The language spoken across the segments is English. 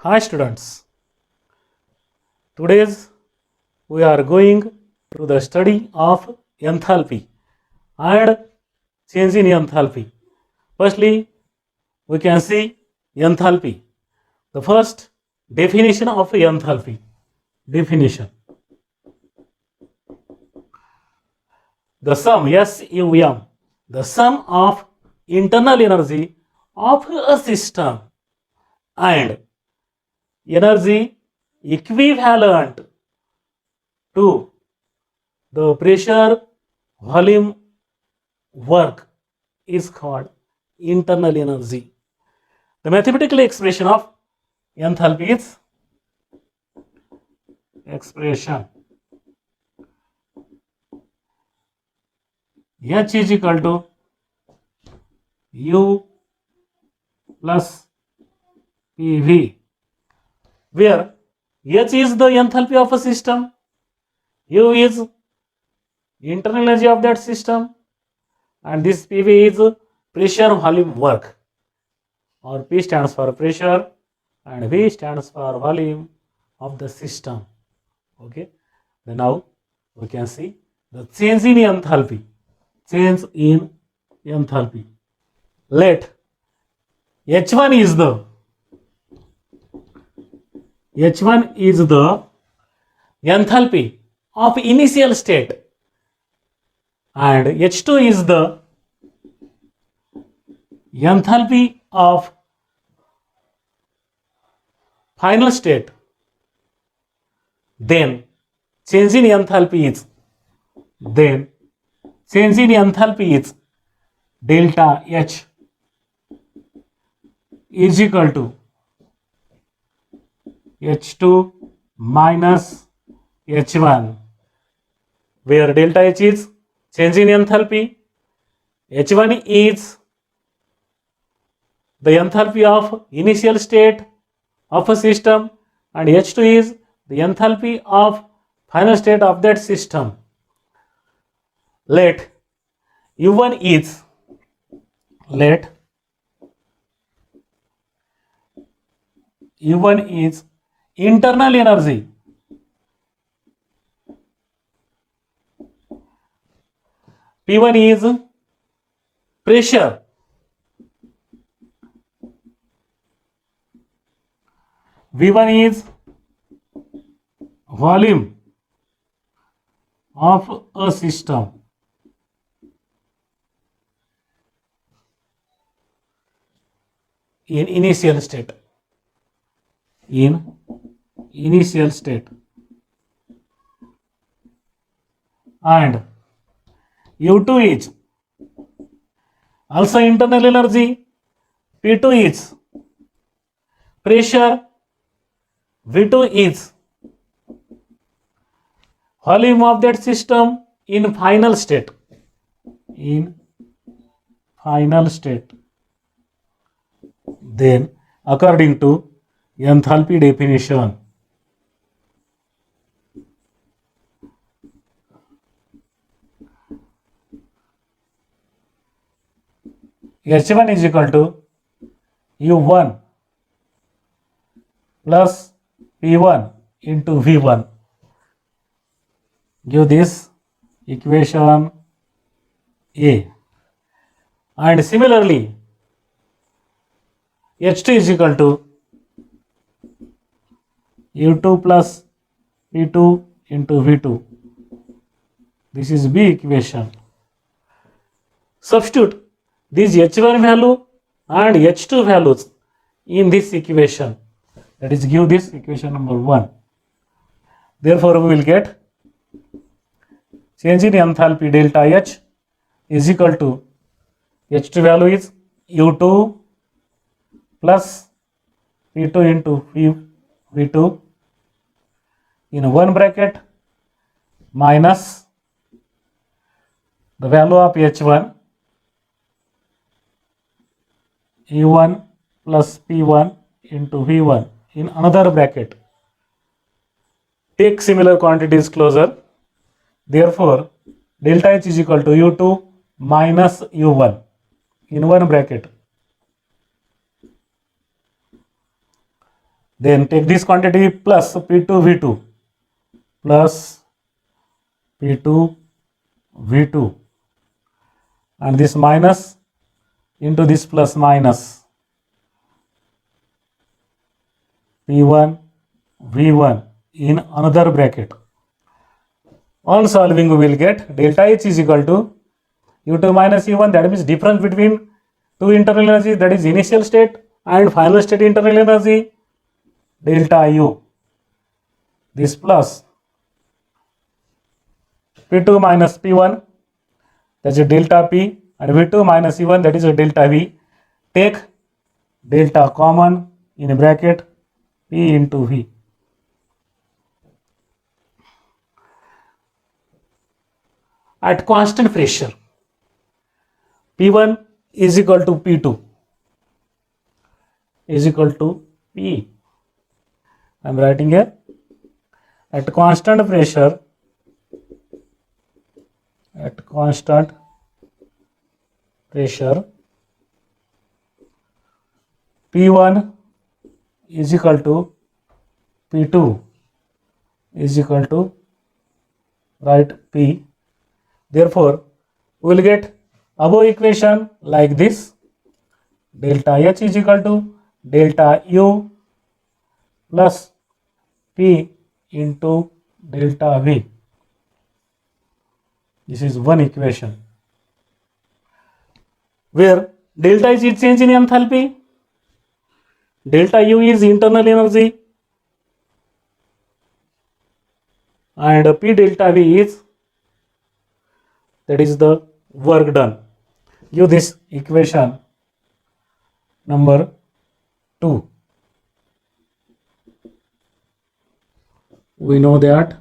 Hi students, today's we are going to the study of enthalpy and change in enthalpy. Firstly, we can see enthalpy. The first definition of enthalpy. Definition. The sum, SUM, the sum of internal energy of a system and energy equivalent to the pressure volume work is called internal energy. The mathematical expression of enthalpy is expression H is equal to U plus PV, where H is the enthalpy of a system, U is internal energy of that system, and this PV is pressure volume work, or P stands for pressure and V stands for volume of the system. Okay, then now we can see the change in enthalpy. Change in enthalpy. Let H1 is the enthalpy of initial state and H2 is the enthalpy of final state. Then change in enthalpy is delta H is equal to H2 minus H1, where delta H is change in enthalpy, H1 is the enthalpy of initial state of a system, and H2 is the enthalpy of final state of that system. Let U1 is internal energy P1 is pressure V1 is volume of a system in initial state. And U2 is also internal energy, P2 is pressure, V2 is volume of that system in final state. Then according to enthalpy definition, H1 is equal to U1 plus P1 into V1. Give this equation A. And similarly, H2 is equal to U2 plus P2 into V2. This is B equation. Substitute these H1 value and H2 values in this equation. That is, give this equation number 1. Therefore, we will get change in enthalpy delta H is equal to H2 value is U2 plus P2 into V2 in one bracket minus the value of H1 U1 plus P1 into V1 in another bracket. Take similar quantities closer. Therefore, delta H is equal to U2 minus U1 in one bracket Then take this quantity plus P2 V2 plus P2 V2, and this minus into this plus minus P1 V1 in another bracket. On solving, we will get delta H is equal to U2 minus U1, that means difference between two internal energy, that is initial state and final state internal energy, delta U. This plus P2 minus P1, that is a delta P, and V2 minus U1, that is a delta V. Take delta common in a bracket, P into V. At constant pressure, P1 is equal to P2 is equal to P. I am writing here, at constant pressure, P1 is equal to P2 is equal to, write P. Therefore, we will get above equation like this: delta H is equal to delta U plus P into delta V. This is one equation where delta H is change in enthalpy, delta U is internal energy, and P delta V is, that is the work done. Give this equation number 2. We know that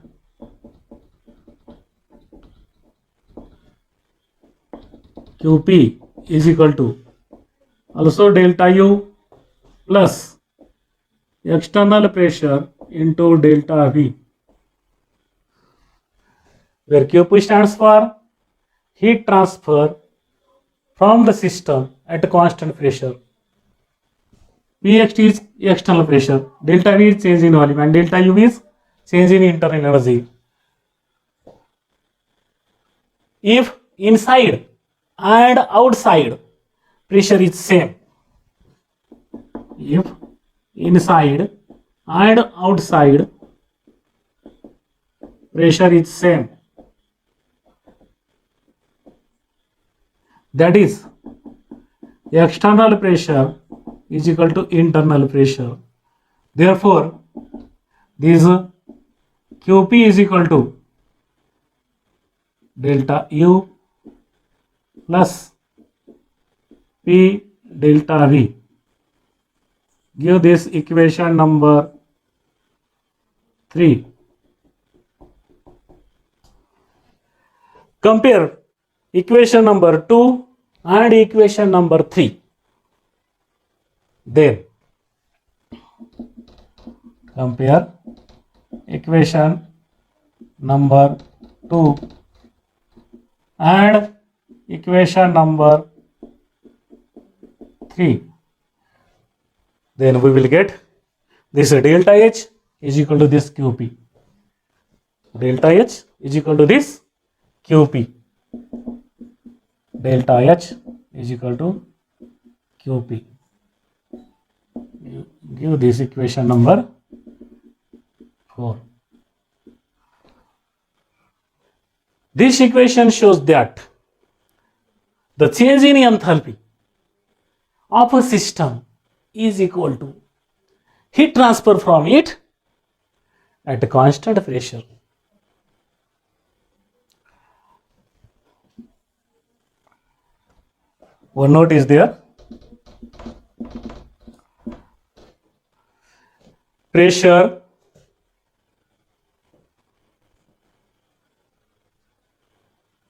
QP is equal to also delta U plus external pressure into delta V, where QP stands for heat transfer from the system at constant pressure. Pxt is external pressure, delta V is change in volume, and delta U is change in internal energy. If inside and outside pressure is same, if inside and outside pressure is same, that is external pressure is equal to internal pressure. Therefore, this QP is equal to delta U plus P delta V. Give this equation number 3. Compare equation number 2 and equation number 3. Then compare equation number 2 and equation number 3. Then we will get this delta H is equal to this QP. Delta H is equal to this QP. Delta H is equal to QP. Give this equation number 4. This equation shows that the change in enthalpy of a system is equal to heat transfer from it at a constant pressure. One note is there. Pressure,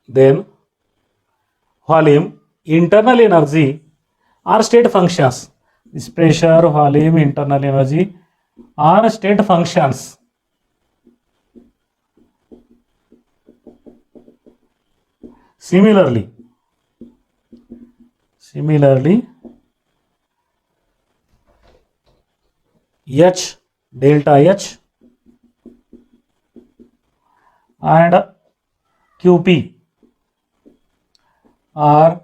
then volume, internal energy are state functions. This pressure, volume, internal energy are state functions. Similarly, H, delta H, and QP are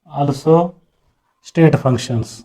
also state functions.